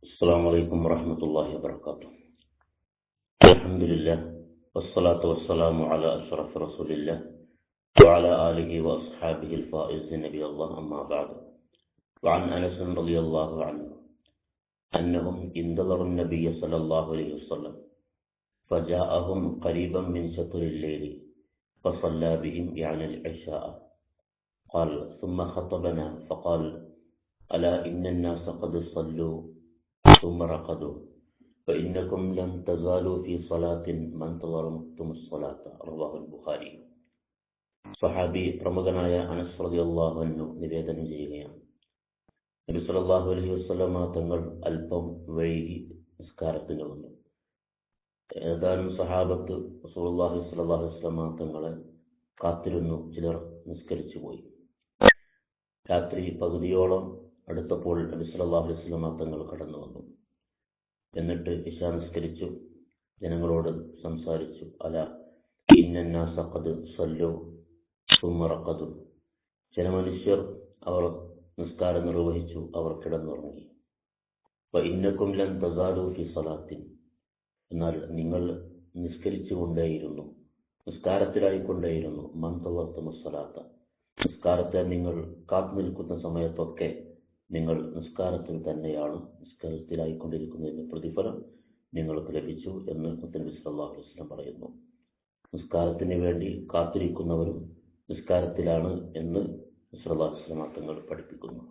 السلام عليكم ورحمة الله وبركاته. الحمد لله والصلاة والسلام على أشرف رسول الله وعلى آله وأصحابه الفائزين نبي الله، أما بعد. وعن أنس رضي الله عنه أنهم انتظروا النبي صلى الله عليه وسلم فجاءهم قريبا من شطر الليل فصلى بهم يعني العشاء. قال ثم خطبنا فقال ألا إن الناس قد صلوا ثم رقدوا فإنكم لن تزالوا في صلاة من انتظرتم الصلاة. رواه البخاري. സ്വഹാബി പ്രമുഖനായ അനസ് റളിയല്ലാഹു അൻഹു നിവേദനം ചെയ്യുകയാണ്, നബി സല്ലല്ലാഹു അലൈഹി വസല്ലമ തങ്ങൾ അല്പം വൈകി നിസ്കാരത്തിന് വന്നു. ഏതാനും സഹാബത്ത് റസൂലുള്ളാഹി സ്വല്ലല്ലാഹു അലൈഹി വസല്ലമ തങ്ങളെ കാത്തിരുന്നു. ചിലർ നിസ്കരിച്ചു പോയി. രാത്രി പകുതിയോളം അടുത്തപ്പോൾ നബി സല്ലല്ലാഹു അലൈഹി വസല്ലമ തങ്ങൾ കടന്നു വന്നു. എന്നിട്ട് ഇശാ നിസ്കരിച്ചു. ജനങ്ങളോട് സംസാരിച്ചു. അല ഇന്നന്നാസ ഖദ് സല്ലു സുമ്മ റഖദു. ചില മനുഷ്യർ അവർ നിസ്കാരം നിർവഹിച്ചു, അവർ കിടന്നുറങ്ങി. ഇന്നക്കും ലൻ തസാലു ഫി സലാത്തിൻ. എന്നാൽ നിങ്ങൾ നിസ്കരിച്ചുകൊണ്ടേയിരുന്നു, നിസ്കാരത്തിലായിക്കൊണ്ടേയിരുന്നു. മൻ തളർത്തുമ സലാത്ത. നിസ്കാരത്തെ നിങ്ങൾ കാത്തു നിൽക്കുന്ന സമയത്തൊക്കെ നിങ്ങൾ നിസ്കാരത്തിൽ തന്നെയാണ്, നിസ്കാരത്തിലായിക്കൊണ്ടിരിക്കുന്നതിന് പ്രതിഫലം നിങ്ങൾക്ക് ലഭിച്ചു എന്ന് നബി സല്ലല്ലാഹു അലൈഹി വസല്ലം പറയുന്നു. നിസ്കാരത്തിന് വേണ്ടി കാത്തിരിക്കുന്നവരും നിസ്കാരത്തിലാണ് എന്ന് നബി സല്ലല്ലാഹു അലൈഹി വസല്ലം തങ്ങൾ പഠിപ്പിക്കുന്നു.